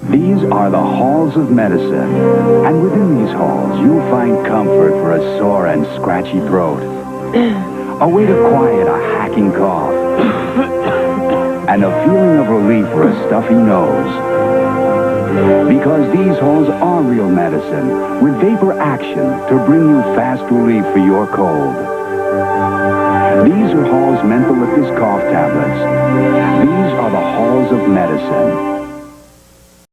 These are the halls of medicine, and within these halls you'll find comfort for a sore and scratchy throat, a way to quiet a hacking cough, and a feeling of relief for a stuffy nose. Because these halls are real medicine, with vapor action to bring you fast relief for your cold. These are Hall's Mentholyptus cough tablets. These are the halls of medicine.